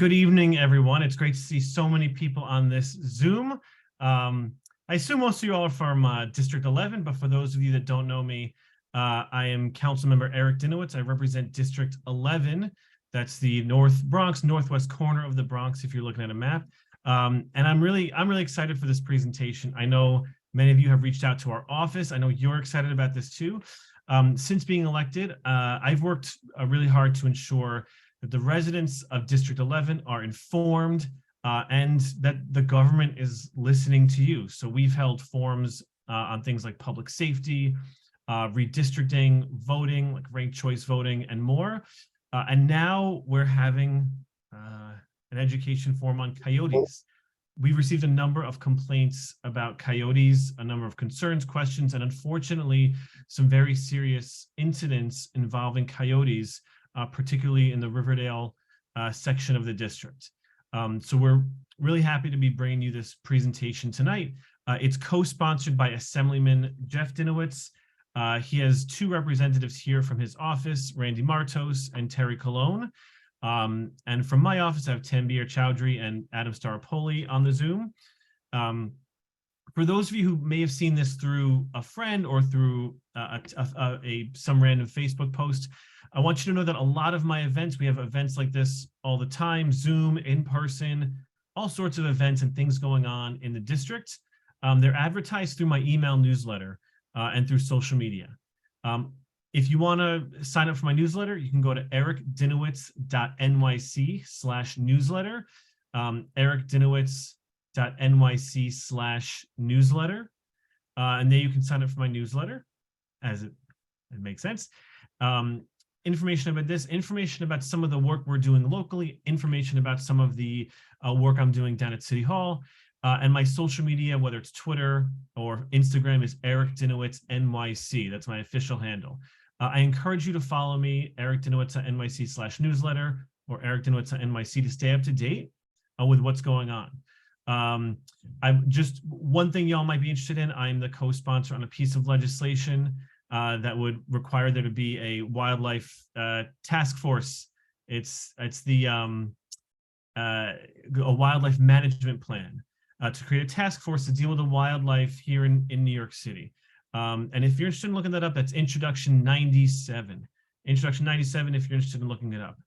Good evening, everyone. It's great to see so many people on this Zoom. I assume most of you all are from District 11, but for those of you that don't know me, I am Councilmember Eric Dinowitz. I represent District 11. That's the North Bronx, northwest corner of the Bronx, if you're looking at a map. And I'm really excited for this presentation. I know many of you have reached out to our office. I know you're excited about this too. Since being elected, I've worked really hard to ensure that the residents of District 11 are informed and that the government is listening to you. So we've held forums on things like public safety, redistricting, voting, like ranked choice voting, and more. And now we're having an education forum on coyotes. We've received a number of complaints about coyotes, a number of concerns, questions, and unfortunately, some very serious incidents involving coyotes, particularly in the Riverdale section of the district. So we're really happy to be bringing you this presentation tonight. It's co-sponsored by Assemblyman Jeff Dinowitz. He has two representatives here from his office, Randy Martos and Terry Colon. And from my office, I have Tanbir Chowdhury and Adam Staropoli on the Zoom. For those of you who may have seen this through a friend or through some random Facebook post, I want you to know that a lot of my events, we have events like this all the time, Zoom, in person, all sorts of events and things going on in the district. They're advertised through my email newsletter and through social media. If you want to sign up for my newsletter, you can go to ericdinowitz.nyc/newsletter, ericdinowitz.nyc/newsletter. And then you can sign up for my newsletter, as it makes sense. Information about this, information about some of the work we're doing locally, information about some of the work I'm doing down at City Hall, and my social media, whether it's Twitter or Instagram, is Eric Dinowitz NYC. That's my official handle. I encourage you to follow me, Eric Dinowitz at NYC/newsletter or Eric Dinowitz at NYC, to stay up to date with what's going on. I'm just one thing y'all might be interested in. I'm the co-sponsor on a piece of legislation that would require there to be a wildlife task force. It's the a wildlife management plan to create a task force to deal with the wildlife here in New York City. And if you're interested in looking that up, that's Introduction 97. Introduction 97, if you're interested in looking it up.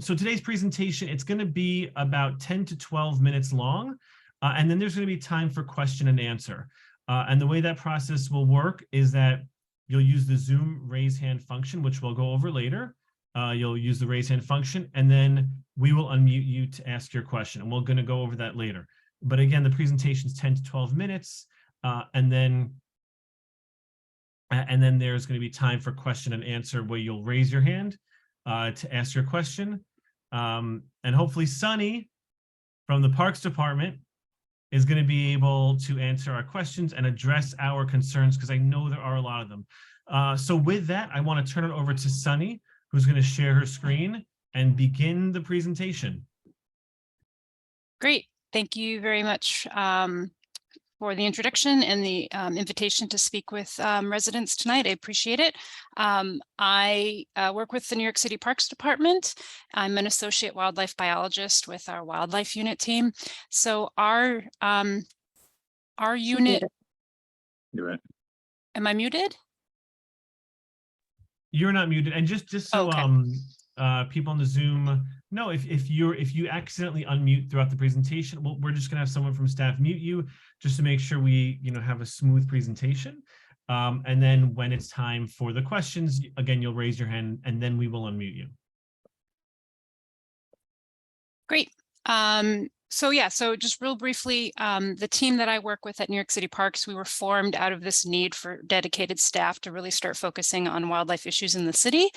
So today's presentation, it's going to be about 10 to 12 minutes long, and then there's going to be time for question and answer. And the way that process will work is that you'll use the Zoom raise hand function, which we'll go over later. You'll use the raise hand function, and then we will unmute you to ask your question. And we're going to go over that later. But again, the presentation is 10 to 12 minutes, and then there's going to be time for question and answer where you'll raise your hand to ask your question. And hopefully Sunny from the Parks Department is going to be able to answer our questions and address our concerns, because I know there are a lot of them. So with that, I want to turn it over to Sunny, who's going to share her screen and begin the presentation. Great. Thank you very much for the introduction and the invitation to speak with residents tonight. I appreciate it. I work with the New York City Parks Department. I'm an associate wildlife biologist with our wildlife unit team. So our unit. You're right. Am I muted? You're not muted. And just so okay. People on the Zoom know, if you accidentally unmute throughout the presentation, we're just gonna have someone from staff mute you just to make sure we have a smooth presentation. And then when it's time for the questions, again, you'll raise your hand and then we will unmute you. Great. So just real briefly, the team that I work with at New York City Parks, we were formed out of this need for dedicated staff to really start focusing on wildlife issues in the city.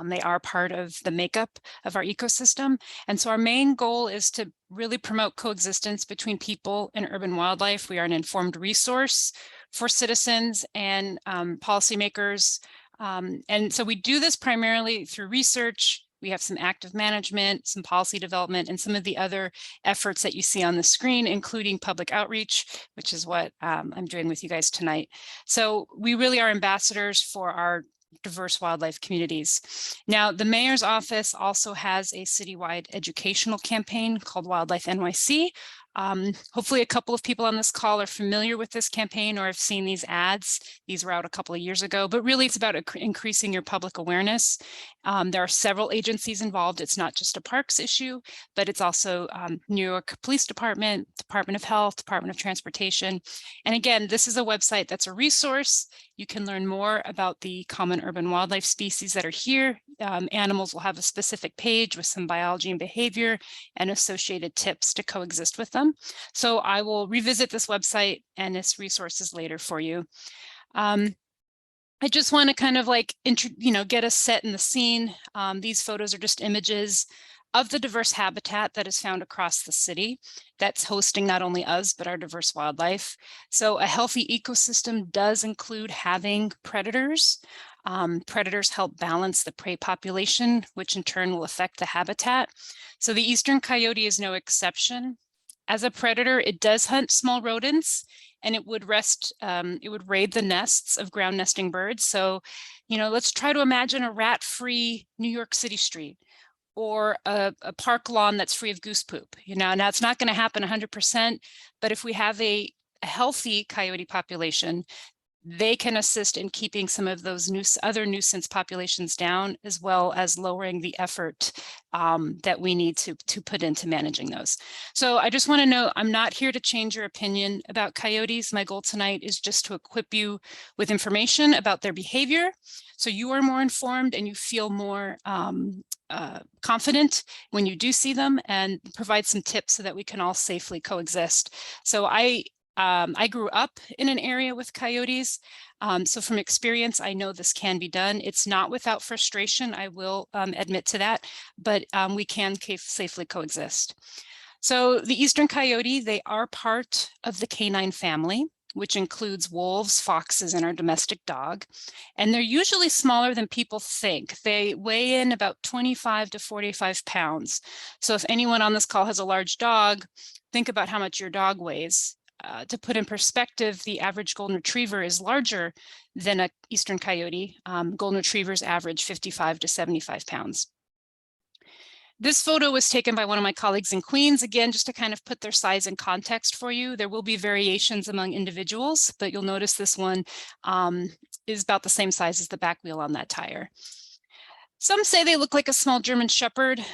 They are part of the makeup of our ecosystem. And so our main goal is to really promote coexistence between people and urban wildlife. We are an informed resource for citizens and policymakers. And so we do this primarily through research. We have some active management, some policy development, and some of the other efforts that you see on the screen, including public outreach, which is what I'm doing with you guys tonight. So we really are ambassadors for our diverse wildlife communities. Now, the mayor's office also has a citywide educational campaign called Wildlife NYC. Hopefully a couple of people on this call are familiar with this campaign or have seen these ads. These were out a couple of years ago, but really it's about increasing your public awareness. There are several agencies involved. It's not just a parks issue, but it's also New York Police Department, Department of Health, Department of Transportation. And again, this is a website that's a resource. You can learn more about the common urban wildlife species that are here. Animals will have a specific page with some biology and behavior and associated tips to coexist with them. So I will revisit this website and its resources later for you. I just want to kind of like, get us set in the scene. These photos are just images of the diverse habitat that is found across the city that's hosting not only us, but our diverse wildlife. So a healthy ecosystem does include having predators. Predators help balance the prey population, which in turn will affect the habitat. So the eastern coyote is no exception. As a predator, it does hunt small rodents, and it would raid the nests of ground nesting birds. So, let's try to imagine a rat-free New York City street, or a park lawn that's free of goose poop. Now it's not going to happen 100%, but if we have a healthy coyote population, they can assist in keeping some of those other nuisance populations down, as well as lowering the effort that we need to put into managing those. So I just want to know, I'm not here to change your opinion about coyotes. My goal tonight is just to equip you with information about their behavior, so you are more informed and you feel more confident when you do see them, and provide some tips so that we can all safely coexist. So I grew up in an area with coyotes, so from experience, I know this can be done. It's not without frustration, I will admit to that, but we can safely coexist. So the eastern coyote, they are part of the canine family, which includes wolves, foxes, and our domestic dog. And they're usually smaller than people think. They weigh in about 25 to 45 pounds. So if anyone on this call has a large dog, think about how much your dog weighs. To put in perspective, the average golden retriever is larger than an eastern coyote. Golden retrievers average 55 to 75 pounds. This photo was taken by one of my colleagues in Queens, again, just to kind of put their size in context for you. There will be variations among individuals, but you'll notice this one is about the same size as the back wheel on that tire. Some say they look like a small German Shepherd,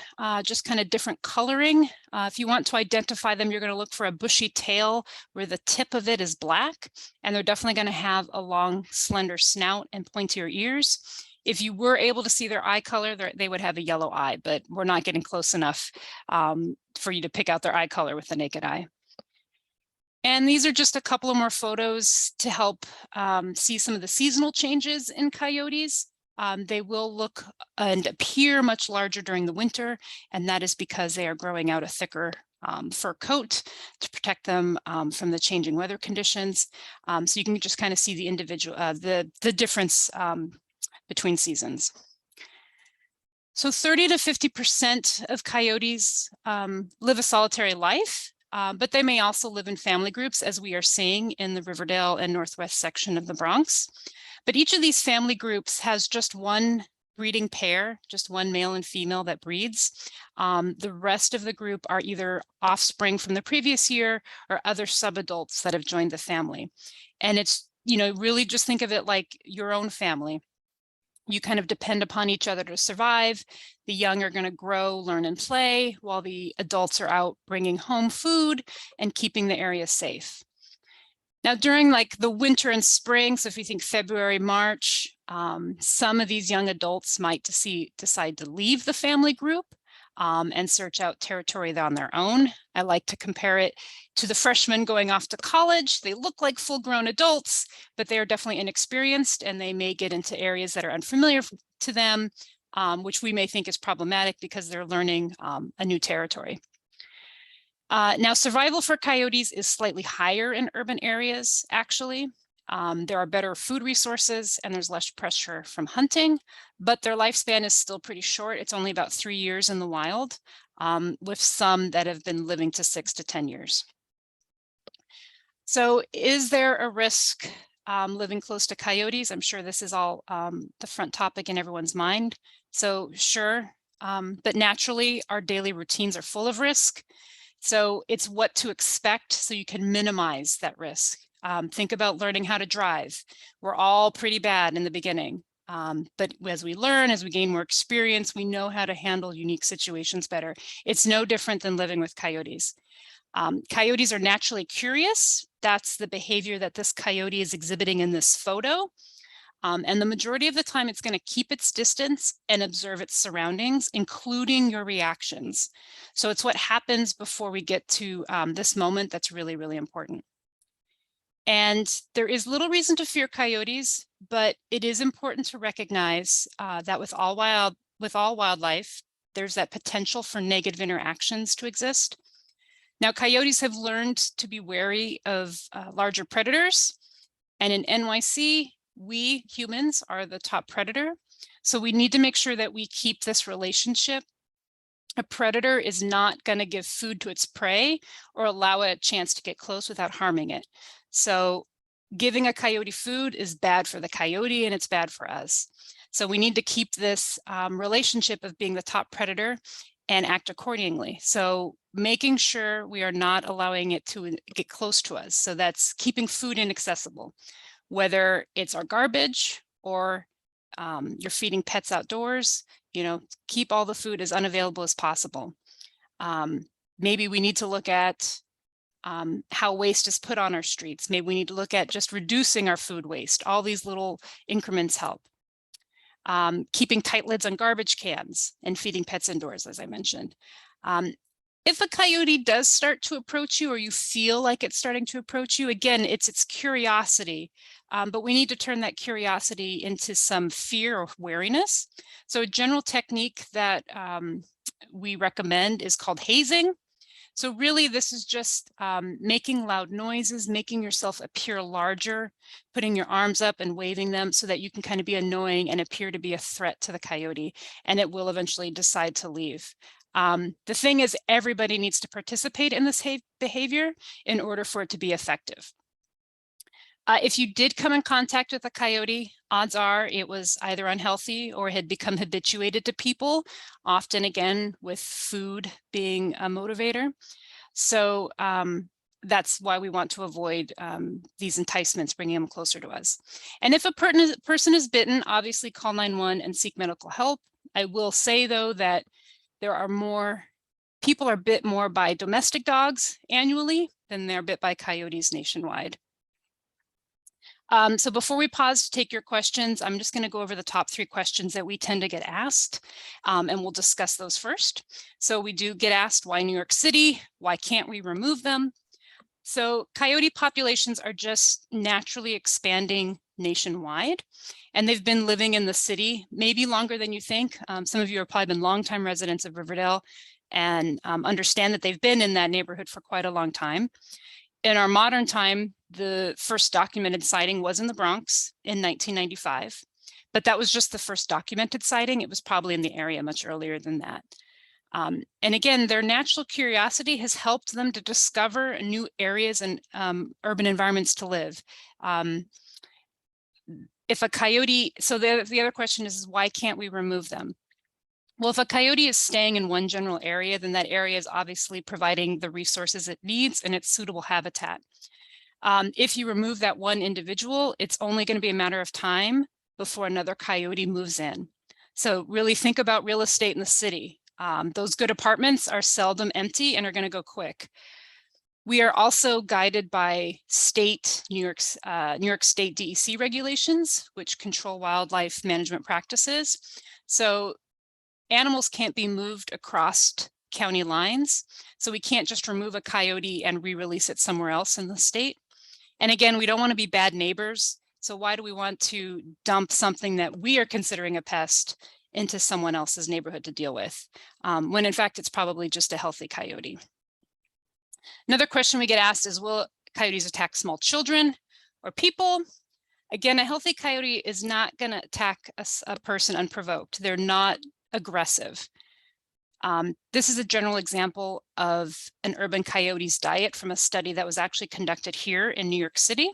just kind of different coloring. If you want to identify them, you're going to look for a bushy tail where the tip of it is black, and they're definitely going to have a long, slender snout and pointier ears. If you were able to see their eye color, they would have a yellow eye, but we're not getting close enough for you to pick out their eye color with the naked eye. And these are just a couple of more photos to help see some of the seasonal changes in coyotes. They will look and appear much larger during the winter, and that is because they are growing out a thicker fur coat to protect them from the changing weather conditions. So you can just kind of see the individual, the difference between seasons. So 30 to 50% of coyotes live a solitary life, but they may also live in family groups, as we are seeing in the Riverdale and Northwest section of the Bronx. But each of these family groups has just one breeding pair, just one male and female that breeds. The rest of the group are either offspring from the previous year or other subadults that have joined the family. And it's, really just think of it like your own family. You kind of depend upon each other to survive. The young are going to grow, learn, and play, while the adults are out bringing home food and keeping the area safe. Now, during like the winter and spring, so if you think February, March, some of these young adults might decide to leave the family group and search out territory on their own. I like to compare it to the freshmen going off to college. They look like full-grown adults, but they are definitely inexperienced, and they may get into areas that are unfamiliar to them, which we may think is problematic because they're learning a new territory. Now, survival for coyotes is slightly higher in urban areas, actually. There are better food resources and there's less pressure from hunting, but their lifespan is still pretty short. It's only about 3 years in the wild, with some that have been living to 6 to 10 years. So is there a risk living close to coyotes. I'm sure this is all the front topic in everyone's mind. So sure, but naturally our daily routines are full of risk. So it's what to expect so you can minimize that risk. Think about learning how to drive. We're all pretty bad in the beginning. But as we learn, as we gain more experience, we know how to handle unique situations better. It's no different than living with coyotes. Coyotes are naturally curious. That's the behavior that this coyote is exhibiting in this photo. And the majority of the time, it's going to keep its distance and observe its surroundings, including your reactions. So it's what happens before we get to this moment that's really, really important. And there is little reason to fear coyotes, but it is important to recognize that with all wildlife, there's that potential for negative interactions to exist. Now, coyotes have learned to be wary of larger predators, and in NYC, we humans are the top predator. So we need to make sure that we keep this relationship. A predator is not going to give food to its prey or allow it a chance to get close without harming it. So giving a coyote food is bad for the coyote and it's bad for us. So we need to keep this relationship of being the top predator and act accordingly. So making sure we are not allowing it to get close to us. So that's keeping food inaccessible, whether it's our garbage or you're feeding pets outdoors, keep all the food as unavailable as possible. Maybe we need to look at how waste is put on our streets. Maybe we need to look at just reducing our food waste. All these little increments help. Keeping tight lids on garbage cans and feeding pets indoors, as I mentioned. If a coyote does start to approach you or you feel like it's starting to approach you, again, it's its curiosity, but we need to turn that curiosity into some fear or wariness. So a general technique that we recommend is called hazing. So really, this is just making loud noises, making yourself appear larger, putting your arms up and waving them so that you can kind of be annoying and appear to be a threat to the coyote, and it will eventually decide to leave. The thing is, everybody needs to participate in this behavior in order for it to be effective. If you did come in contact with a coyote, odds are it was either unhealthy or had become habituated to people, often again with food being a motivator. So that's why we want to avoid these enticements, bringing them closer to us. And if a person is bitten, obviously call 911 and seek medical help. I will say, though, that people are bit more by domestic dogs annually than they're bit by coyotes nationwide. So before we pause to take your questions, I'm just going to go over the top 3 questions that we tend to get asked, and we'll discuss those first. So we do get asked, why New York City? Why can't we remove them? So coyote populations are just naturally expanding nationwide, and they've been living in the city maybe longer than you think. Some of you have probably been longtime residents of Riverdale and understand that they've been in that neighborhood for quite a long time. In our modern time, the first documented sighting was in the Bronx in 1995, but that was just the first documented sighting. It was probably in the area much earlier than that. And again, their natural curiosity has helped them to discover new areas and urban environments to live. If a coyote, so the other question is why can't we remove them? Well, if a coyote is staying in one general area, then that area is obviously providing the resources it needs and its suitable habitat. If you remove that one individual, it's only going to be a matter of time before another coyote moves in. So really think about real estate in the city. Those good apartments are seldom empty and are going to go quick. We are also guided by New York State DEC regulations, which control wildlife management practices. So animals can't be moved across county lines. So we can't just remove a coyote and re-release it somewhere else in the state. And again, we don't want to be bad neighbors. So why do we want to dump something that we are considering a pest into someone else's neighborhood to deal with, when in fact, it's probably just a healthy coyote? Another question we get asked is, will coyotes attack small children or people? Again, a healthy coyote is not going to attack a person unprovoked. They're not aggressive. This is a general example of an urban coyote's diet from a study that was actually conducted here in New York City.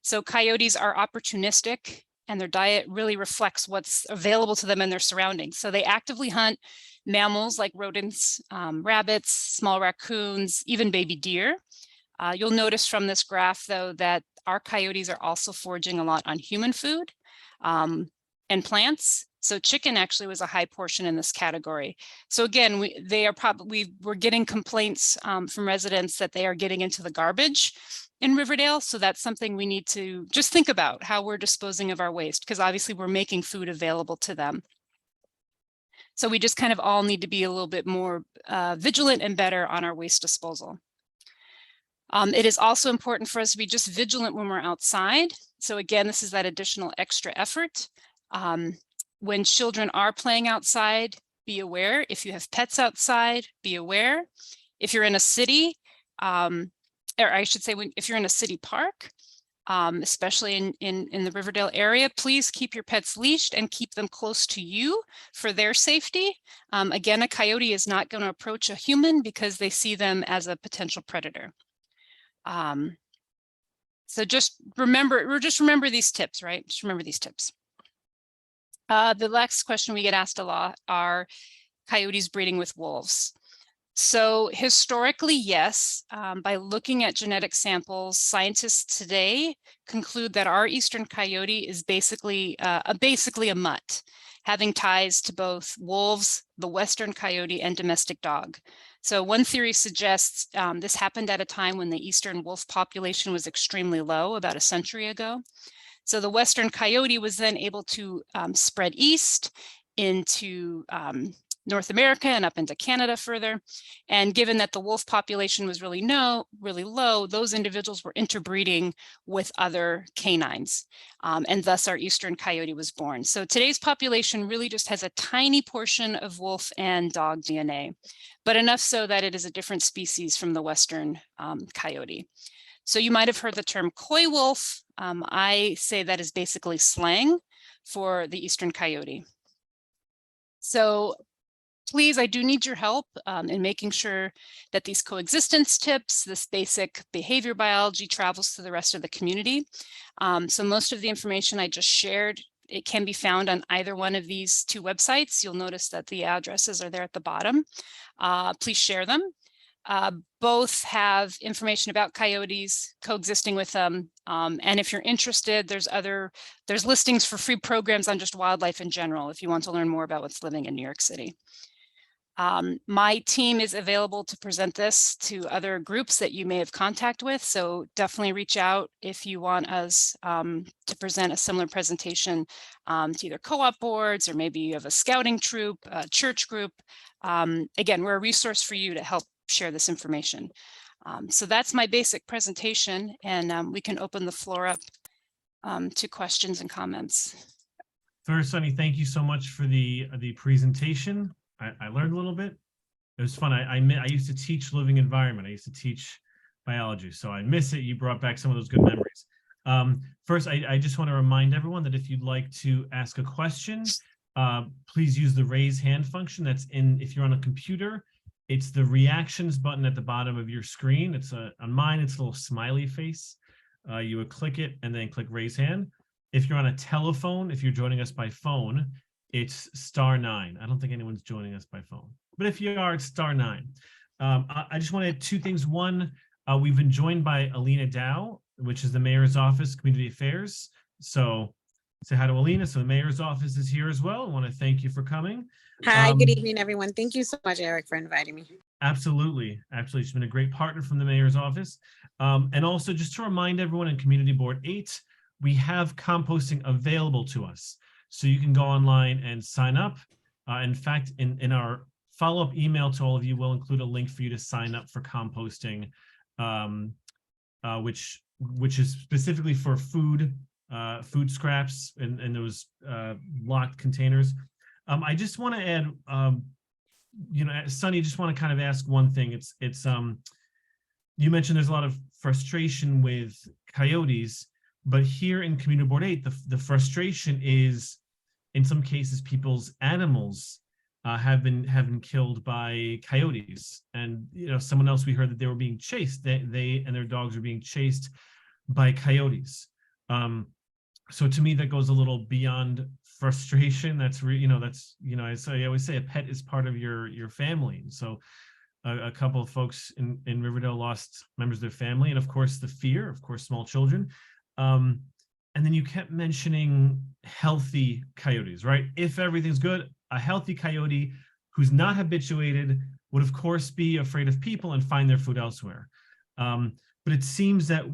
So coyotes are opportunistic, and their diet really reflects what's available to them in their surroundings. So they actively hunt mammals like rodents, rabbits, small raccoons, even baby deer. You'll notice from this graph, though, that our coyotes are also foraging a lot on human food and plants. So chicken actually was a high portion in this category. So again, we're getting complaints from residents that they are getting into the garbage in Riverdale. So that's something we need to just think about, how we're disposing of our waste, because obviously we're making food available to them. So we just kind of all need to be a little bit more vigilant and better on our waste disposal. It is also important for us to be just vigilant when we're outside. So again, this is that additional extra effort. When children are playing outside, be aware. If you have pets outside, be aware. If you're in a city, or I should say, if you're in a city park, especially in the Riverdale area, please keep your pets leashed and keep them close to you for their safety. Again, a coyote is not going to approach a human because they see them as a potential predator. So just remember these tips, right? Just remember these tips. The next question we get asked a lot are coyotes breeding with wolves. So historically, yes, by looking at genetic samples, scientists today conclude that our eastern coyote is basically a mutt, having ties to both wolves, the western coyote, and domestic dog. So one theory suggests this happened at a time when the eastern wolf population was extremely low, about a century ago. So the western coyote was then able to spread east into North America and up into Canada further. And given that the wolf population was really low, those individuals were interbreeding with other canines. And thus our eastern coyote was born. So today's population really just has a tiny portion of wolf and dog DNA, but enough so that it is a different species from the western coyote. So you might have heard the term coy wolf. I say that is basically slang for the eastern coyote. So please, I do need your help in making sure that these coexistence tips, this basic behavior biology, travels to the rest of the community. So most of the information I just shared, it can be found on either one of these two websites. You'll notice that the addresses are there at the bottom. Please share them. Both have information about coyotes, coexisting with them. And if you're interested, there's listings for free programs on just wildlife in general, if you want to learn more about what's living in New York City. My team is available to present this to other groups that you may have contact with. So definitely reach out if you want us to present a similar presentation to either co-op boards, or maybe you have a scouting troop, a church group. Again, we're a resource for you to help share this information. So that's my basic presentation, and we can open the floor up to questions and comments. First, Sunny, thank you so much for the presentation. I learned a little bit. It was fun. I used to teach living environment. I used to teach biology, so I miss it. You brought back some of those good memories. First, I just want to remind everyone that if you'd like to ask a question, please use the raise hand function. That's if you're on a computer, it's the reactions button at the bottom of your screen. It's on mine, it's a little smiley face. You would click it and then click raise hand. If you're on a telephone, if you're joining us by phone, it's *9. I don't think anyone's joining us by phone, but if you are, it's *9. I just want to add two things. One, we've been joined by Alina Dow, which is the Mayor's Office, Community Affairs. So say hi to Alina. So the Mayor's Office is here as well. I want to thank you for coming. Hi, good evening, everyone. Thank you so much, Eric, for inviting me. Absolutely. She's been a great partner from the Mayor's Office. And also just to remind everyone in Community Board 8, we have composting available to us. So you can go online and sign up. In fact, in our follow-up email to all of you, we'll include a link for you to sign up for composting, which is specifically for food scraps in those locked containers. I just want to add, Sunny, just want to kind of ask one thing. It's you mentioned there's a lot of frustration with coyotes, but here in Community Board 8, the frustration is, in some cases, people's animals have been killed by coyotes. And someone else, we heard that they were being chased. They and their dogs were being chased by coyotes. So to me, that goes a little beyond frustration. That's I always say a pet is part of your family. And so a couple of folks in Riverdale lost members of their family, and of course the fear, of course, small children. And then you kept mentioning healthy coyotes, right? If everything's good, a healthy coyote who's not habituated would of course be afraid of people and find their food elsewhere. But it seems that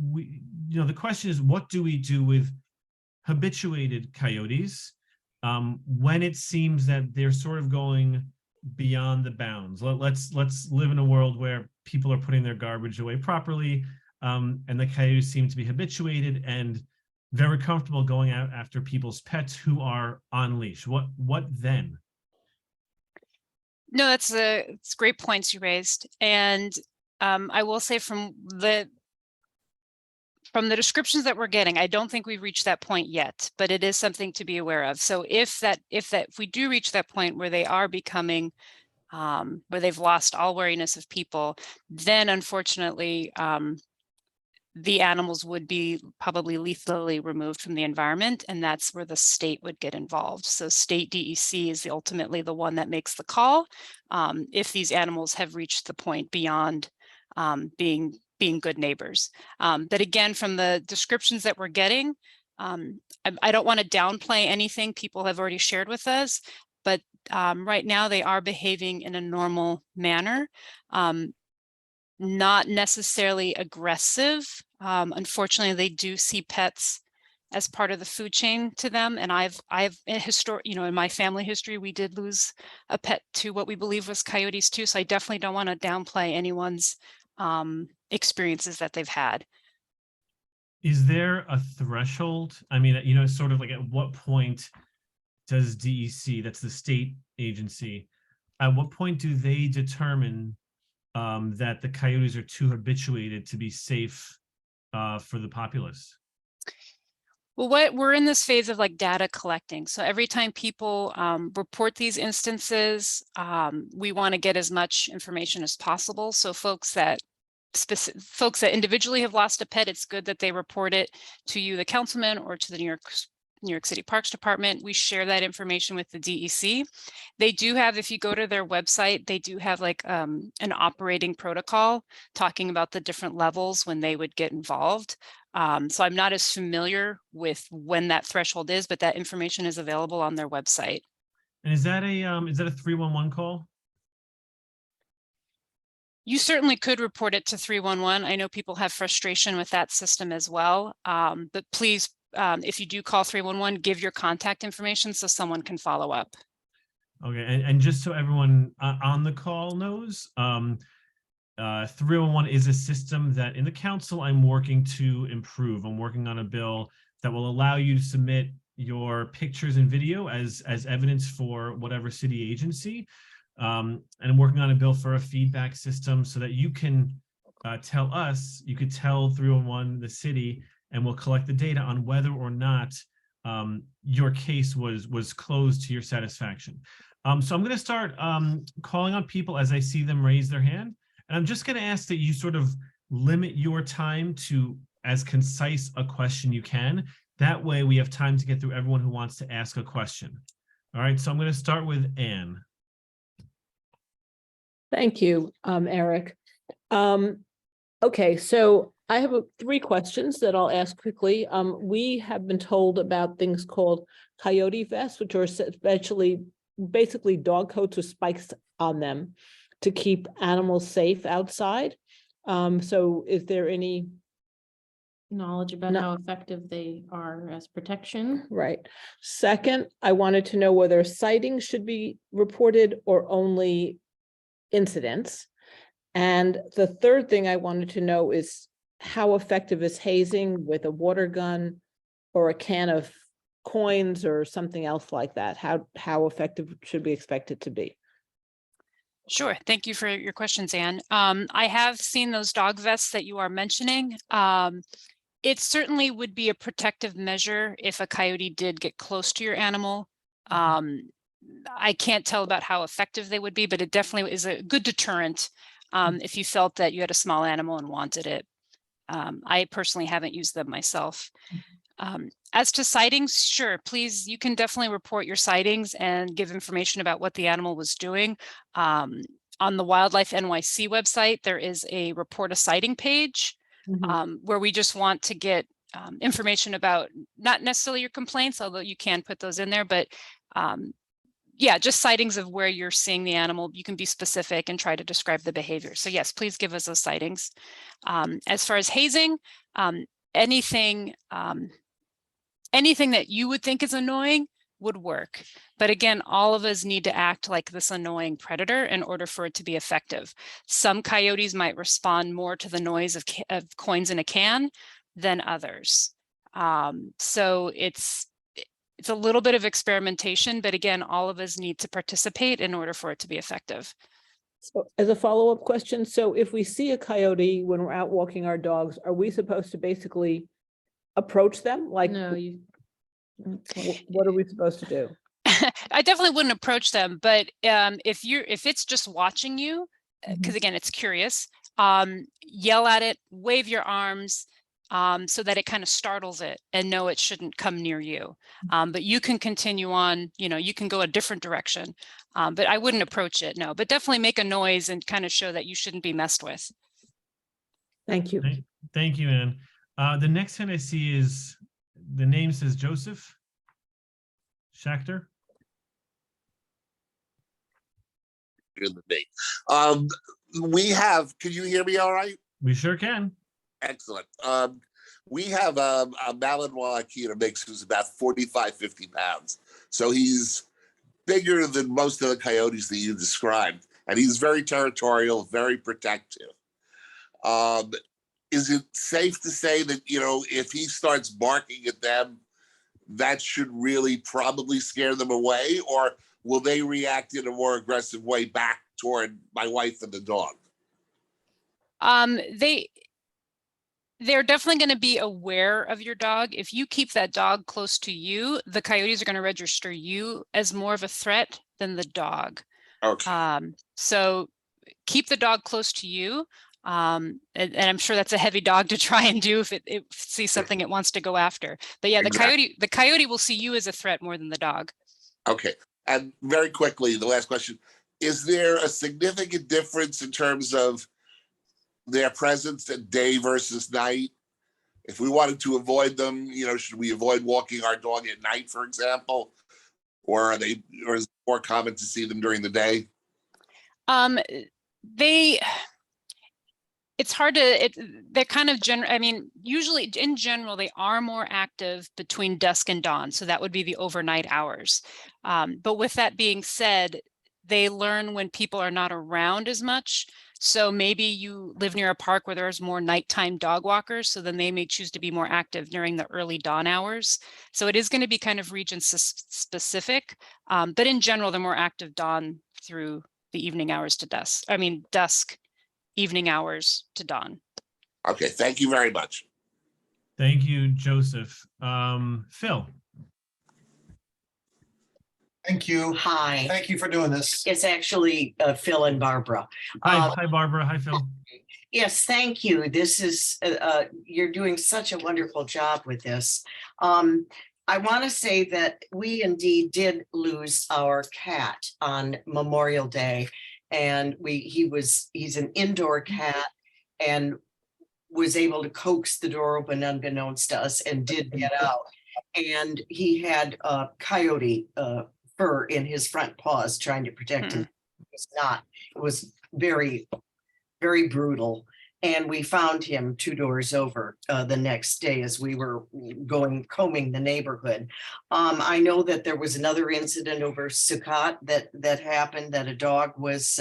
the question is, what do we do with habituated coyotes when it seems that they're sort of going beyond the bounds? Let's live in a world where people are putting their garbage away properly, and the coyotes seem to be habituated and very comfortable going out after people's pets who are on leash. What then? No, it's great points you raised. And I will say from the descriptions that we're getting, I don't think we've reached that point yet, but it is something to be aware of. So if we do reach that point where they are becoming, where they've lost all wariness of people, then unfortunately, the animals would be probably lethally removed from the environment, and that's where the state would get involved. So state DEC is ultimately the one that makes the call if these animals have reached the point beyond being good neighbors. But again, from the descriptions that we're getting, I don't want to downplay anything people have already shared with us, but right now they are behaving in a normal manner. Not necessarily aggressive. Unfortunately, they do see pets as part of the food chain to them. And I've in my family history, we did lose a pet to what we believe was coyotes too. So I definitely don't want to downplay anyone's experiences that they've had. Is there a threshold? I mean, sort of like at what point does DEC, that's the state agency, at what point do they determine that the coyotes are too habituated to be safe for the populace? Well, we're in this phase of like data collecting. So every time people report these instances, we want to get as much information as possible. So folks that individually have lost a pet, it's good that they report it to you, the councilman, or to the New York City Parks Department. We share that information with the DEC. They do have, if you go to their website, they do have like an operating protocol talking about the different levels when they would get involved. So I'm not as familiar with when that threshold is, but that information is available on their website. And is that a 311 call? You certainly could report it to 311. I know people have frustration with that system as well, but please, if you do call 311, give your contact information so someone can follow up. Okay, and just so everyone on the call knows, 311 is a system that in the council I'm working to improve. I'm working on a bill that will allow you to submit your pictures and video as evidence for whatever city agency. And I'm working on a bill for a feedback system so that you can tell us, you could tell 311, the city, and we'll collect the data on whether or not your case was closed to your satisfaction. So I'm going to start calling on people as I see them raise their hand. And I'm just going to ask that you sort of limit your time to as concise a question you can. That way we have time to get through everyone who wants to ask a question. All right, so I'm going to start with Anne. Thank you, Eric. Okay, so I have 3 questions that I'll ask quickly. We have been told about things called coyote vests, which are basically dog coats with spikes on them to keep animals safe outside. So is there any knowledge about how effective they are as protection? Right. Second, I wanted to know whether sightings should be reported or only incidents. And the third thing I wanted to know is how effective is hazing with a water gun or a can of coins or something else like that? How effective should we expect it to be? Sure. Thank you for your questions, Anne. I have seen those dog vests that you are mentioning. It certainly would be a protective measure if a coyote did get close to your animal. I can't tell about how effective they would be, but it definitely is a good deterrent if you felt that you had a small animal and wanted it. I personally haven't used them myself. As to sightings, sure, please, you can definitely report your sightings and give information about what the animal was doing. On the Wildlife NYC website, there is a report a sighting page where we just want to get information about not necessarily your complaints, although you can put those in there, but yeah, just sightings of where you're seeing the animal. You can be specific and try to describe the behavior. So yes, please give us those sightings. As far as hazing, anything that you would think is annoying would work. But again, all of us need to act like this annoying predator in order for it to be effective. Some coyotes might respond more to the noise of coins in a can than others. So it's a little bit of experimentation, but again, all of us need to participate in order for it to be effective. So as a follow-up question, so if we see a coyote when we're out walking our dogs, are we supposed to basically approach them? Like, No, what are we supposed to do? I definitely wouldn't approach them, but if it's just watching you, because again, it's curious, yell at it, wave your arms, so that it kind of startles it and know it shouldn't come near you. But you can continue on, you can go a different direction, but I wouldn't approach it, no, but definitely make a noise and kind of show that you shouldn't be messed with. Thank you. Thank you, Ann. The next hand I see is, the name says Joseph Schachter. In the date. Can you hear me all right? We sure can. Excellent. We have a Malinois Akita mix who's about 45, 50 pounds. So he's bigger than most of the coyotes that you described. And he's very territorial, very protective. Is it safe to say that, if he starts barking at them, that should really probably scare them away? Or will they react in a more aggressive way back toward my wife and the dog? They're definitely going to be aware of your dog. If you keep that dog close to you, the coyotes are going to register you as more of a threat than the dog. Okay. So keep the dog close to you. And I'm sure that's a heavy dog to try and do if it sees something it wants to go after. But yeah, the coyote will see you as a threat more than the dog. Okay. And very quickly, the last question, is there a significant difference in terms of their presence at day versus night? If we wanted to avoid them, should we avoid walking our dog at night, for example? Or is it more common to see them during the day? It's hard to, they're kind of usually in general, they are more active between dusk and dawn. So that would be the overnight hours. But with that being said, they learn when people are not around as much. So maybe you live near a park where there's more nighttime dog walkers. So then they may choose to be more active during the early dawn hours. So it is going to be kind of region specific. But in general, they're more active dawn through the evening hours to dusk. Dusk, evening hours to dawn. Okay, thank you very much. Thank you, Joseph. Phil. Thank you. Hi, Thank you for doing this. it's actually Phil and Barbara. Hi, Barbara. Hi, Phil. Yes, thank you. This is, you're doing such a wonderful job with this. I want to say that we indeed did lose our cat on Memorial Day. And he's an indoor cat and was able to coax the door open unbeknownst to us and did get out. And he had coyote fur in his front paws trying to protect him. It was very, very brutal. And we found him 2 doors over the next day as we were combing the neighborhood. I know that there was another incident over Sukkot that happened, that a dog was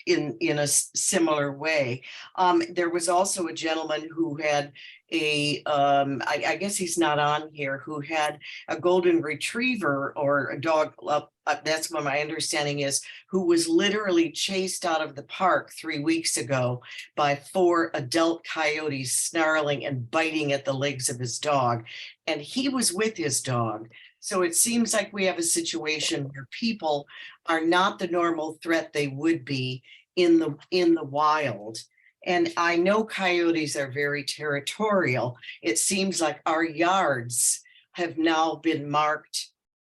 in a similar way. There was also a gentleman who had I guess he's not on here, who had a golden retriever or a dog, that's what my understanding is, who was literally chased out of the park 3 weeks ago by 4 adult coyotes snarling and biting at the legs of his dog. And he was with his dog. So it seems like we have a situation where people are not the normal threat they would be in the wild. And I know coyotes are very territorial. It seems like our yards have now been marked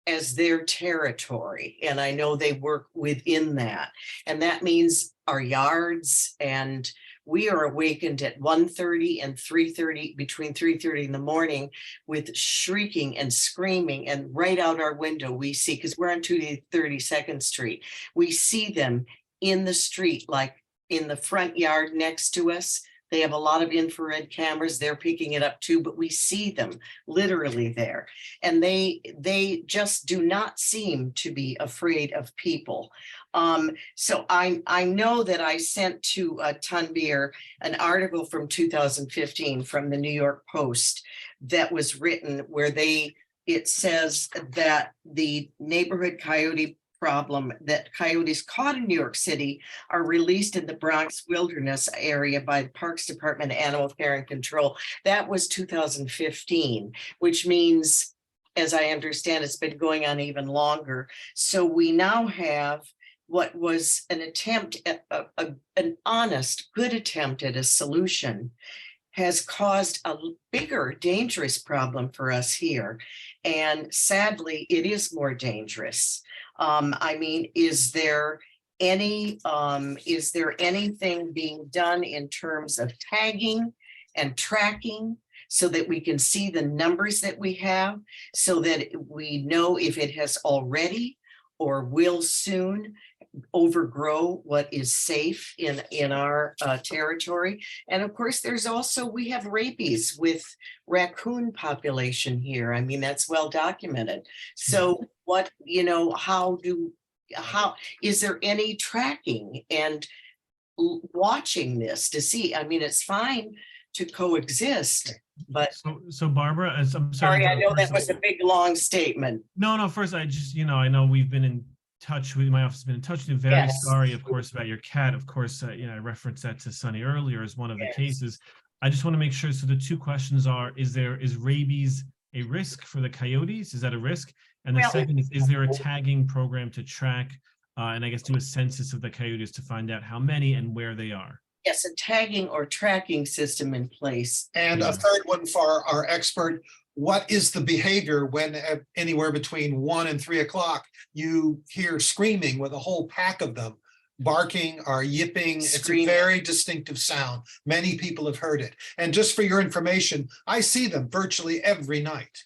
as their territory. And I know they work within that. And that means our yards, and we are awakened at 1:30 and 3:30, between 3:30 in the morning, with shrieking and screaming. And right out our window, we see, because we're on 232nd Street, we see them in the street, like in the front yard next to us. They have a lot of infrared cameras. They're picking it up too, but we see them literally there. And they just do not seem to be afraid of people. So I know that I sent to Tunbeer an article from 2015 from the New York Post that was written where it says that the neighborhood coyote problem, that coyotes caught in New York City are released in the Bronx wilderness area by the Parks Department of Animal Care and Control. That was 2015, which means, as I understand, it's been going on even longer. So we now have what was an attempt at an honest, good attempt at a solution, has caused a bigger, dangerous problem for us here. And sadly, it is more dangerous. I mean, is there anything being done in terms of tagging and tracking so that we can see the numbers that we have, so that we know if it has already or will soon overgrow what is safe in our territory? And of course, we have rabies with raccoon population here. I mean, that's well documented. So what, how is there any tracking and watching this to see? I mean, it's fine to coexist, but so Barbara, I'm sorry, I know that was a big, long statement. No, first, I just, I know we've been in touch with, my office has been in touch with you. Very Yes. sorry, of course, about your cat. Of course, I referenced that to Sunny earlier as one of the cases. I just want to make sure. So the two questions are, is rabies a risk for the coyotes? Is that a risk? And the second is there a tagging program to track and I guess do a census of the coyotes to find out how many and where they are? Yes, a tagging or tracking system in place. And a third one for our expert: what is the behavior when anywhere between 1 and 3 o'clock you hear screaming with a whole pack of them, barking or yipping? Screaming. It's a very distinctive sound. Many people have heard it. And just for your information, I see them virtually every night.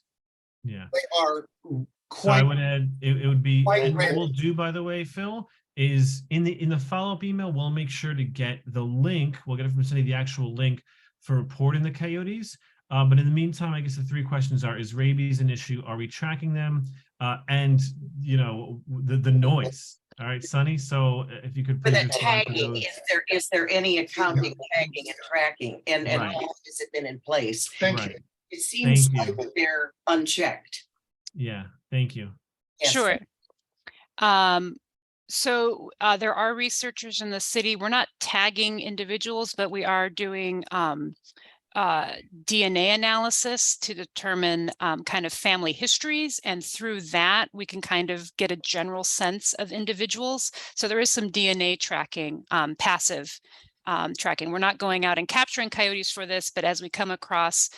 Yeah. They are So I quite, would add, it would be, quite and what rare. we'll do, by the way, Phil, is in the follow-up email, we'll make sure to get the link. We'll get it from Cindy, the actual link for reporting the coyotes. But in the meantime, I guess the three questions are: is rabies an issue? Are we tracking them? And the noise. All right, Sunny. So if you could For please the respond to tagging, those. is there any accounting, tagging and tracking, and how Right. long has it been in place? thank Right. you. It seems Thank you. like they're unchecked. Yeah. Thank you. Yes. Sure. So there are researchers in the city. We're not tagging individuals, but we are doing DNA analysis to determine kind of family histories. And through that, we can kind of get a general sense of individuals. So there is some DNA tracking, passive tracking. We're not going out and capturing coyotes for this, but as we come across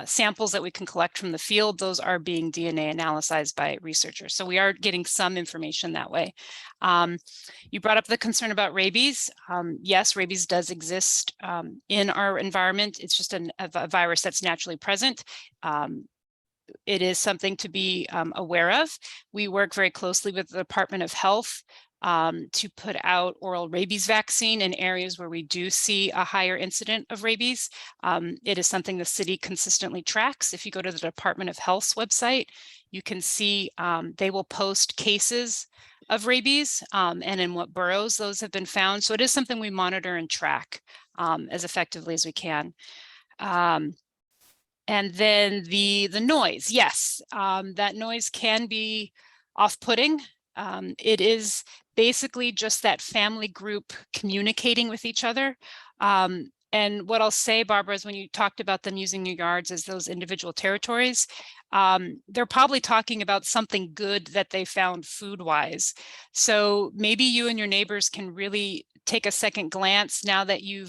samples that we can collect from the field, those are being DNA analyzed by researchers. So we are getting some information that way. You brought up the concern about rabies. Yes, rabies does exist in our environment. It's just a virus that's naturally present. It is something to be aware of. We work very closely with the Department of Health to put out oral rabies vaccine in areas where we do see a higher incident of rabies. It is something the city consistently tracks. If you go to the Department of Health's website, you can see they will post cases of rabies and in what boroughs those have been found. So it is something we monitor and track as effectively as we can. And then the noise, yes, that noise can be off-putting. It is basically just that family group communicating with each other. And what I'll say, Barbara, is when you talked about them using your yards as those individual territories, they're probably talking about something good that they found food-wise. So maybe you and your neighbors can really take a second glance now that you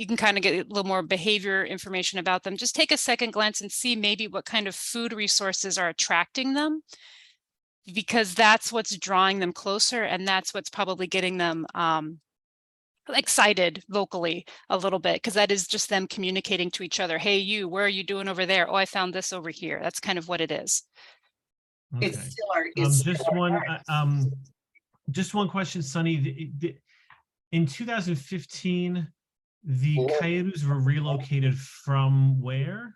can kind of get a little more behavior information about them. Just take a second glance and see maybe what kind of food resources are attracting them, because that's what's drawing them closer, and that's what's probably getting them excited vocally a little bit, because that is just them communicating to each other. Hey, you, where are you doing over there? Oh, I found this over here. That's kind of what it is. It's Okay. still our, it's still our Just one question, Sunny. In 2015, the Coyotes were relocated from where?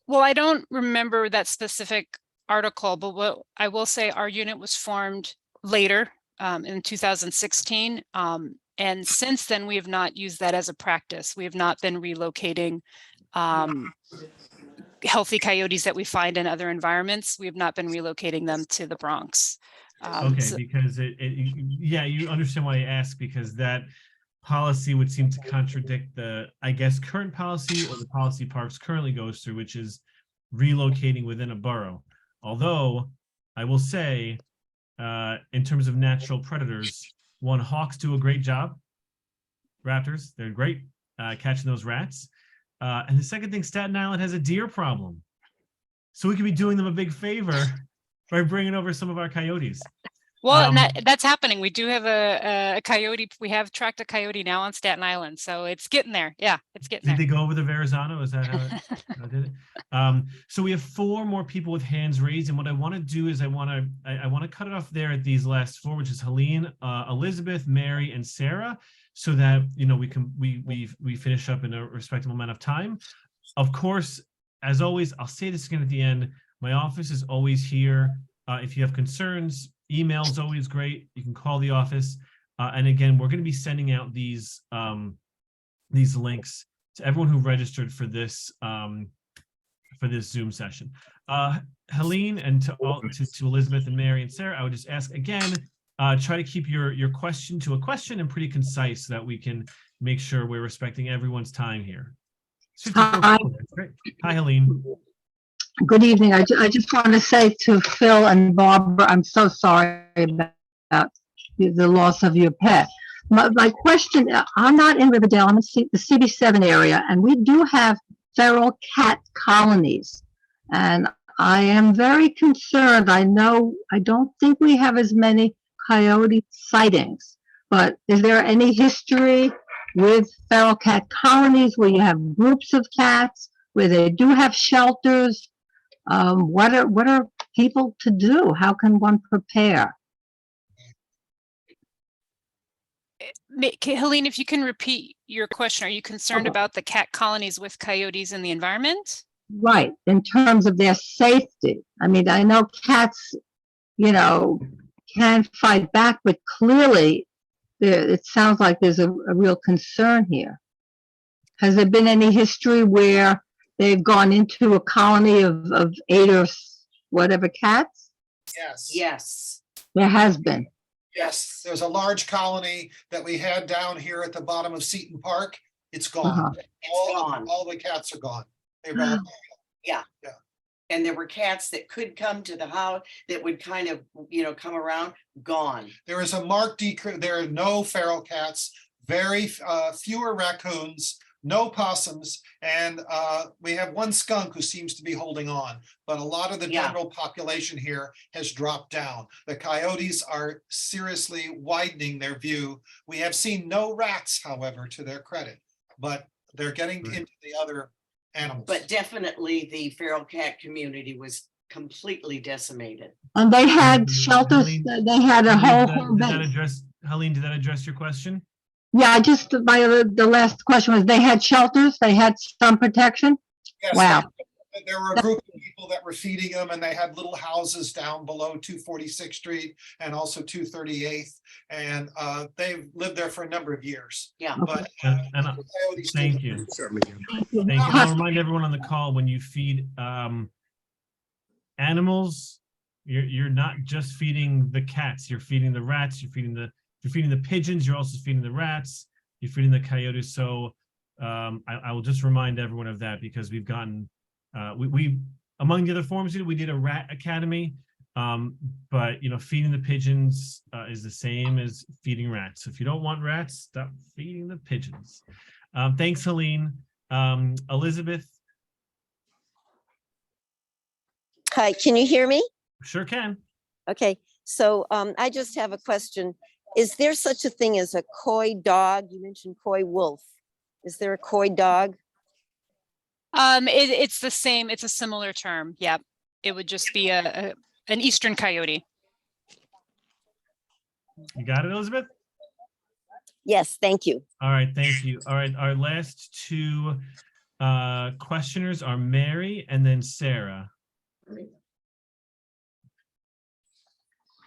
Well, I don't remember that specific article, but what I will say, our unit was formed later in 2016. And since then, we have not used that as a practice. We have not been relocating healthy coyotes that we find in other environments. We have not been relocating them to the Bronx. Okay, because yeah, you understand why I ask, because that policy would seem to contradict the, I guess, current policy or the policy Parks currently goes through, which is relocating within a borough. Although I will say, in terms of natural predators, one, hawks do a great job. Raptors, they're great catching those rats. And the second thing, Staten Island has a deer problem. So we could be doing them a big favor by bringing over some of our coyotes. Well, and that's happening. We do have a coyote. We have tracked a coyote now on Staten Island. So it's getting there. Yeah, it's getting Did there. they go over the Verrazano? Is that how it did it? So we have 4 more people with hands raised. And what I want to do is I want to cut it off there at these last 4, which is Helene, Elizabeth, Mary, and Sarah, so that, you know, we finish up in a respectable amount of time. Of course, as always, I'll say this again at the end. My office is always here. If you have concerns, email is always great. You can call the office. And again, we're going to be sending out these links to everyone who registered for this Zoom session. Helene, and to Elizabeth and Mary and Sarah, I would just ask again, try to keep your question to a question and pretty concise, so that we can make sure we're respecting everyone's time here. Hi. Great. Hi, Helene. Good evening. I just want to say to Phil and Barbara, I'm so sorry about the loss of your pet. My question, I'm not in Riverdale, I'm in the CB7 area, and we do have feral cat colonies. And I am very concerned. I don't think we have as many coyote sightings, but is there any history with feral cat colonies where you have groups of cats, where they do have shelters? What are people to do? How can one prepare? Helene, if you can repeat your question, are you concerned about the cat colonies with coyotes in the environment? Right, in terms of their safety. I mean, I know cats, you know, can fight back, but clearly it sounds like there's a real concern here. Has there been any history where they've gone into a colony of 8 or whatever cats? Yes. yes. There has been. Yes, there's a large colony that we had down here at the bottom of Seton Park. It's gone. It's gone. All the cats are gone. They've all Yeah. Yeah. And there were cats that could come to the house that would kind of, you know, come around, gone. There is a marked decrease. There are no feral cats, very fewer raccoons, no possums, and we have one skunk who seems to be holding on. But a lot of the general population here has dropped down. The coyotes are seriously widening their view. We have seen no rats, however, to their credit, but they're getting into the other animals. But definitely the feral cat community was completely decimated. And they had shelters, they had a whole base. Helene, did that address your question? Yeah, just the last question was, they had shelters, they had some protection? Yes, Wow. There were a group of people that were feeding them, and they had little houses down below 246th Street and also 238th. And they've lived there for a number of years. Yeah. But Thank you. Thank you. I'll remind everyone on the call, when you feed animals, you're not just feeding the cats, you're feeding the rats, you're feeding the pigeons, you're also feeding the rats, you're feeding the coyotes. So I will just remind everyone of that, because we've gotten, we among the other forums we did a rat academy, But feeding the pigeons is the same as feeding rats. So if you don't want rats, stop feeding the pigeons. Thanks, Helene. Elizabeth. Hi, can you hear me? Sure can. Okay, so I just have a question. Is there such a thing as a coy dog? You mentioned coy wolf. Is there a coy dog? It's the same. It's a similar term. Yep. It would just be an eastern coyote. You got it, Elizabeth? Yes, thank you. All right, thank you. All right, our last two questioners are Mary and then Sarah.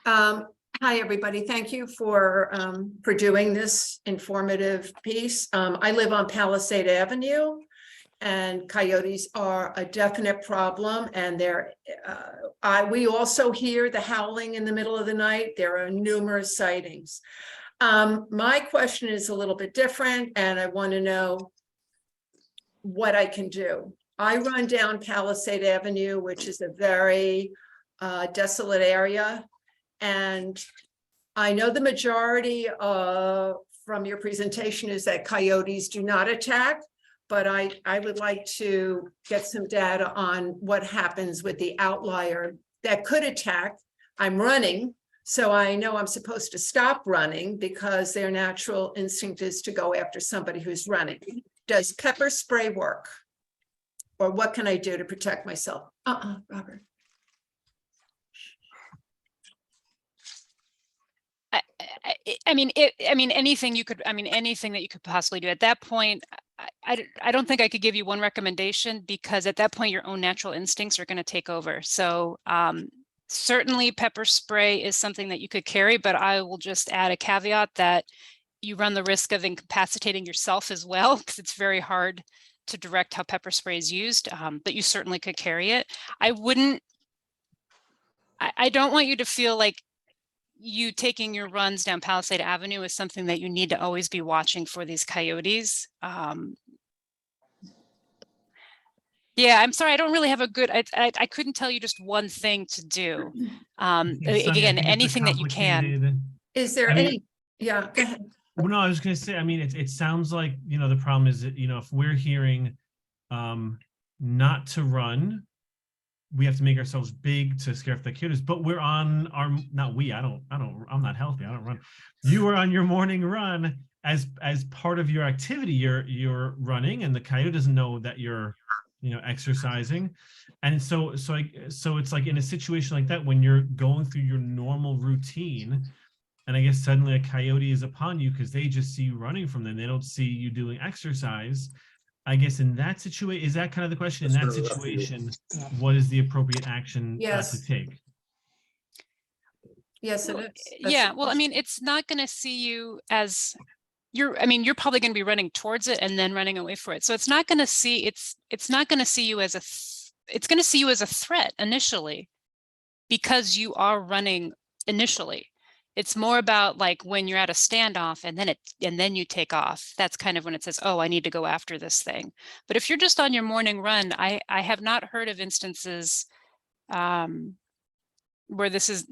Hi, everybody. Thank you for doing this informative piece. I live on Palisade Avenue, and coyotes are a definite problem. And we also hear the howling in the middle of the night. There are numerous sightings. My question is a little bit different, and I want to know what I can do. I run down Palisade Avenue, which is a very desolate area. And I know the majority from your presentation is that coyotes do not attack, but I would like to get some data on what happens with the outlier that could attack. I'm running, so I know I'm supposed to stop running because their natural instinct is to go after somebody who's running. Does pepper spray work? Or what can I do to protect myself? Robert. Anything that you could possibly do at that point. I don't think I could give you one recommendation, because at that point your own natural instincts are going to take over. So certainly pepper spray is something that you could carry, but I will just add a caveat that you run the risk of incapacitating yourself as well, because it's very hard to direct how pepper spray is used, but you certainly could carry it. I don't want you to feel like you taking your runs down Palisade Avenue is something that you need to always be watching for these coyotes. Yeah, I'm sorry, I don't really have a good, I couldn't tell you just one thing to do. Again, anything that you can. Is there any, yeah, go ahead. Well, no, I was going to say, it sounds like, the problem is that, if we're hearing not to run, we have to make ourselves big to scare off the coyotes, but we're on our, not we, I'm not healthy, I don't run. You are on your morning run as part of your activity, you're running, and the coyote doesn't know that you're, exercising. And so it's like in a situation like that, when you're going through your normal routine, and I guess suddenly a coyote is upon you because they just see you running from them, they don't see you doing exercise. I guess in that situation, is that kind of the question? In that situation, what is the appropriate action to take? Yes, it is. Yeah, well, it's not going to see you as you're probably going to be running towards it and then running away for it. So it's not going to see you as it's going to see you as a threat initially, because you are running initially. It's more about like when you're at a standoff and then you take off. That's kind of when it says, oh, I need to go after this thing. But if you're just on your morning run, I have not heard of instances where this is,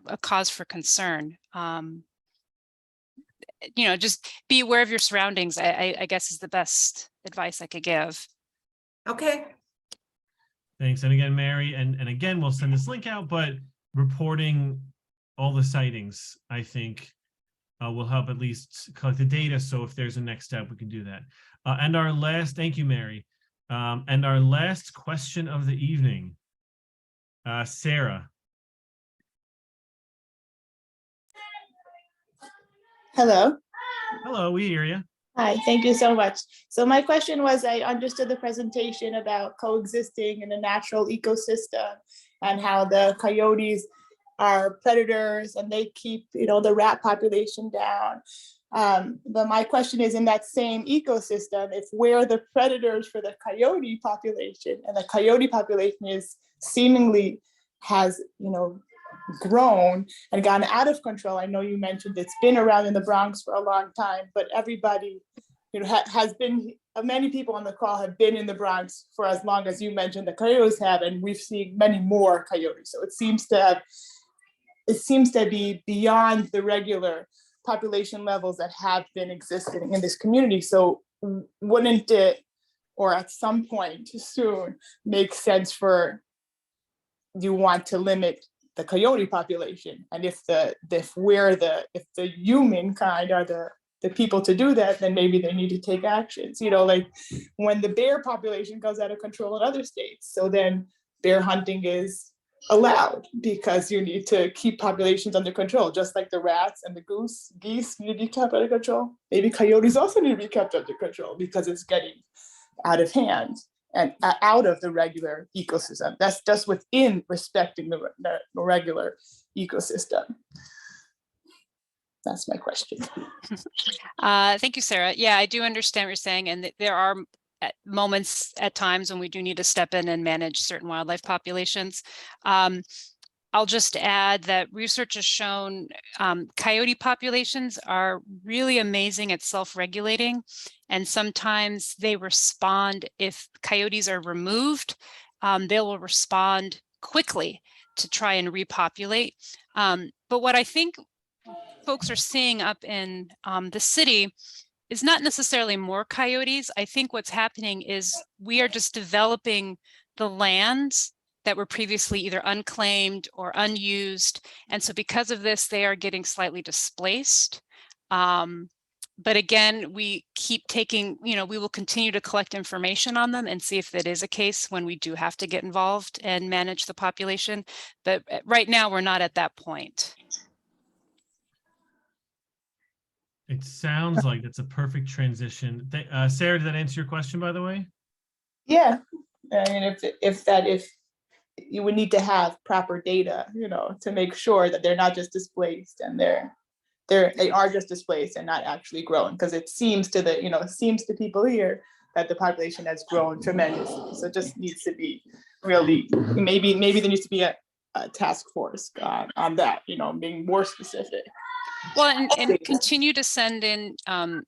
a cause for concern. Just be aware of your surroundings, I guess is the best advice I could give. Okay. Thanks. And again, Mary, and again, we'll send this link out, but reporting all the sightings, I think, will help at least collect the data. So if there's a next step, we can do that. And our last, thank you, Mary. And our last question of the evening, Sarah. Hello. Hello, we hear you. Hi, thank you so much. So my question was, I understood the presentation about coexisting in a natural ecosystem and how the coyotes are predators and they keep, the rat population down. But my question is, in that same ecosystem, if we're the predators for the coyote population and the coyote population is seemingly has, grown and gotten out of control. I know you mentioned it's been around in the Bronx for a long time, but everybody has been, many people on the call have been in the Bronx for as long as you mentioned the Coyotes have, and we've seen many more Coyotes. So it seems to be beyond the regular population levels that have been existing in this community. So wouldn't it, or at some point soon, make sense for you want to limit the Coyote population? And if the humankind are the people to do that, then maybe they need to take actions, like when the bear population goes out of control in other states. So then bear hunting is allowed because you need to keep populations under control, just like the rats and the geese need to be kept under control. Maybe coyotes also need to be kept under control because it's getting out of hand and out of the regular ecosystem. That's just within respecting the regular ecosystem. That's my question. Thank you, Sarah. Yeah, I do understand what you're saying. And there are moments at times when we do need to step in and manage certain wildlife populations. I'll just add that research has shown coyote populations are really amazing at self-regulating. And sometimes they respond, if coyotes are removed, they will respond quickly to try and repopulate. But what I think folks are seeing up in the city is not necessarily more coyotes. I think what's happening is we are just developing the lands that were previously either unclaimed or unused. And so because of this, they are getting slightly displaced. But again, we keep taking, we will continue to collect information on them and see if that is a case when we do have to get involved and manage the population. But right now, we're not at that point. It sounds like that's a perfect transition. Sarah, did that answer your question, by the way? Yeah, I mean, if you would need to have proper data, to make sure that they're not just displaced and they are just displaced and not actually growing, because it seems to people here that the population has grown tremendously. So it just needs to be really, maybe there needs to be a task force on that, being more specific. Well, and continue to send in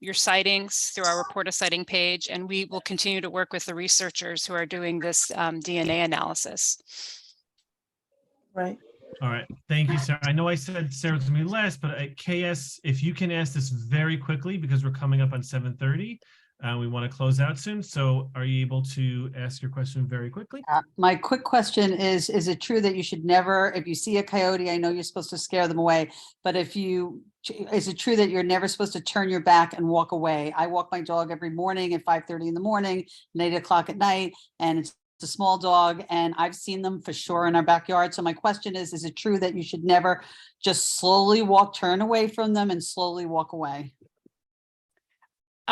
your sightings through our report a sighting page, and we will continue to work with the researchers who are doing this DNA analysis. Right. All right. Thank you, Sarah. I know I said Sarah was going to be last, but KS, if you can ask this very quickly because we're coming up on 7:30. We want to close out soon. So are you able to ask your question very quickly? My quick question is it true that you should never, if you see a coyote, I know you're supposed to scare them away, but is it true that you're never supposed to turn your back and walk away? I walk my dog every morning at 5:30 in the morning and 8 o'clock at night, and it's a small dog, and I've seen them for sure in our backyard. So my question is it true that you should never just slowly turn away from them and slowly walk away?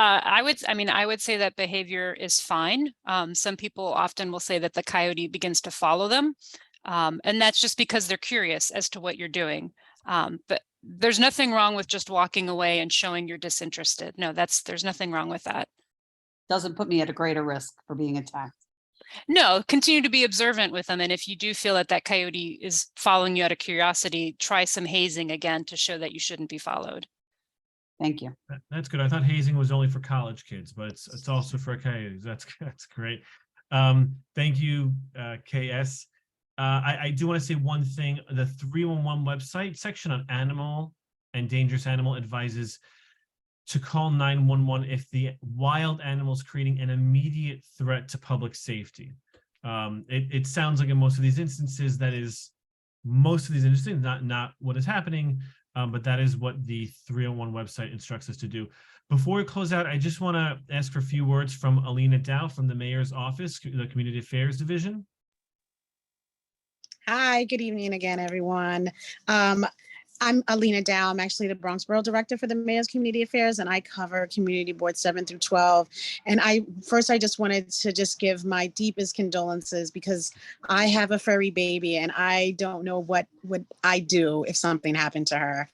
I would say that behavior is fine. Some people often will say that the coyote begins to follow them. And that's just because they're curious as to what you're doing. But there's nothing wrong with just walking away and showing you're disinterested. No, there's nothing wrong with that. Doesn't put me at a greater risk for being attacked. No, continue to be observant with them. And if you do feel that coyote is following you out of curiosity, try some hazing again to show that you shouldn't be followed. Thank you. That's good. I thought hazing was only for college kids, but it's also for coyotes. That's great. Thank you, KS. I do want to say one thing. The 311 website section on animal and dangerous animal advises to call 911 if the wild animal is creating an immediate threat to public safety. It sounds like in most of these instances, not what is happening. But that is what the 301 website instructs us to do. Before we close out, I just want to ask for a few words from Alina Dow from the Mayor's Office, the Community Affairs Division. Hi, good evening again, everyone. I'm Alina Dow. I'm actually the Bronx Borough Director for the Mayor's Community Affairs, and I cover Community Boards 7 through 12. And I just wanted to give my deepest condolences because I have a furry baby and I don't know what would I do if something happened to her.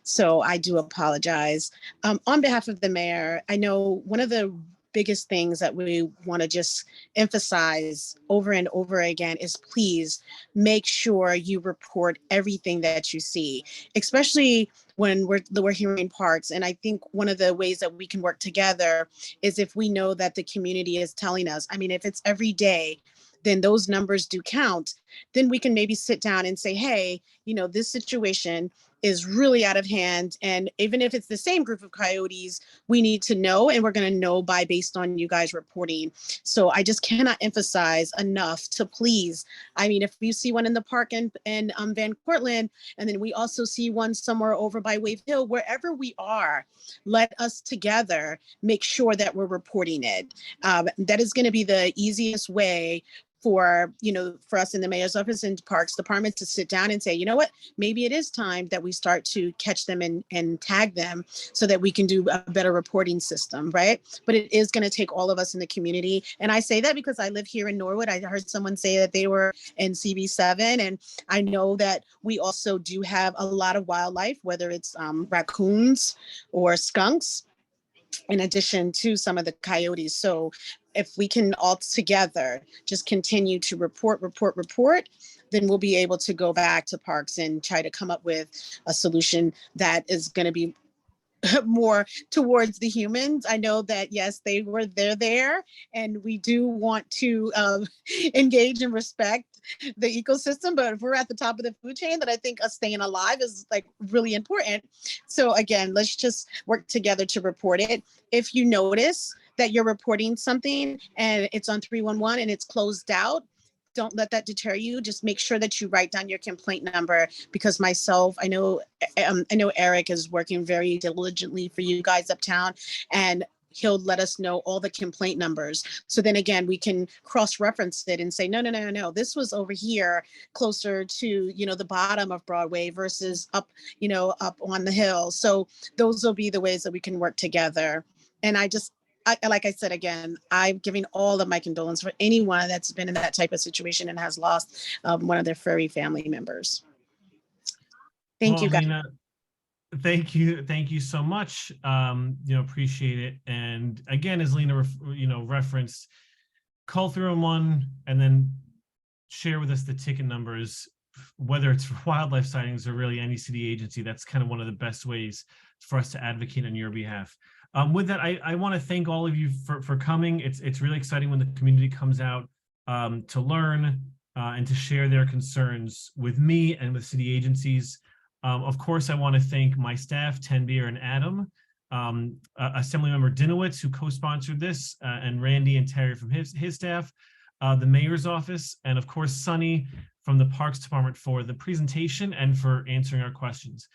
So I do apologize. On behalf of the mayor, I know one of the biggest things that we want to just emphasize over and over again is please make sure you report everything that you see, especially when we're here in parks. And I think one of the ways that we can work together is if we know that the community is telling us, I mean, if it's every day, then those numbers do count. Then we can maybe sit down and say, hey, you know, this situation is really out of hand. And even if it's the same group of coyotes, we need to know, and we're going to know by based on you guys reporting. So I just cannot emphasize enough to please. I mean, if you see one in the park in Van Cortlandt, and then we also see one somewhere over by Wave Hill, wherever we are, let us together make sure that we're reporting it. That is going to be the easiest way for, you know, for us in the mayor's office and Parks Department to sit down and say, you know what, maybe it is time that we start to catch them and tag them so that we can do a better reporting system, right? But it is going to take all of us in the community. And I say that because I live here in Norwood. I heard someone say that they were in CB7, and I know that we also do have a lot of wildlife, whether it's raccoons or skunks, in addition to some of the coyotes. So if we can all together just continue to report, then we'll be able to go back to parks and try to come up with a solution that is going to be more towards the humans. I know that, yes, they're there, and we do want to engage and respect the ecosystem, but if we're at the top of the food chain, then I think us staying alive is like really important. So again, let's just work together to report it. If you notice that you're reporting something and it's on 311 and it's closed out, don't let that deter you. Just make sure that you write down your complaint number, because myself, I know Eric is working very diligently for you guys uptown, and he'll let us know all the complaint numbers. So then again, we can cross-reference it and say, no, this was over here closer to, you know, the bottom of Broadway versus up, you know, up on the hill. So those will be the ways that we can work together. And like I said, again, I'm giving all of my condolences for anyone that's been in that type of situation and has lost one of their furry family members. Thank you, guys. Lena, thank you so much. Appreciate it. And again, as Lena, referenced, call 311 and then share with us the ticket numbers, whether it's for wildlife sightings or really any city agency. That's kind of one of the best ways for us to advocate on your behalf. With that, I want to thank all of you for coming. It's really exciting when the community comes out to learn and to share their concerns with me and with city agencies. Of course, I want to thank my staff, Tanvir and Adam, Assemblymember Dinowitz, who co-sponsored this, and Randy and Terry from his staff, the mayor's office, and of course, Sunny from the Parks Department for the presentation and for answering our questions.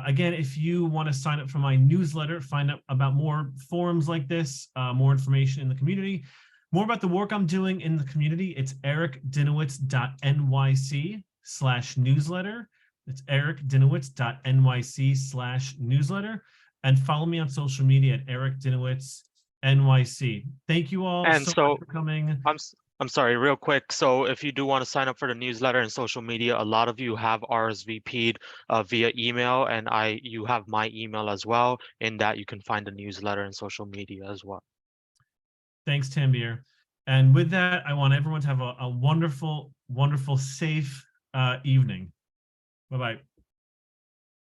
Again, if you want to sign up for my newsletter, find out about more forums like this, more information in the community, more about the work I'm doing in the community, it's ericdinowitz.nyc/newsletter. It's ericdinowitz.nyc/newsletter. And follow me on social media at ericdinowitznyc. Thank you all And so so much for coming. I'm sorry, real quick. So if you do want to sign up for the newsletter and social media, a lot of you have RSVP'd via email, and you have my email as well. In that, you can find the newsletter and social media as well. Thanks, Tanvir. And with that, I want everyone to have a wonderful, wonderful, safe evening. Bye-bye.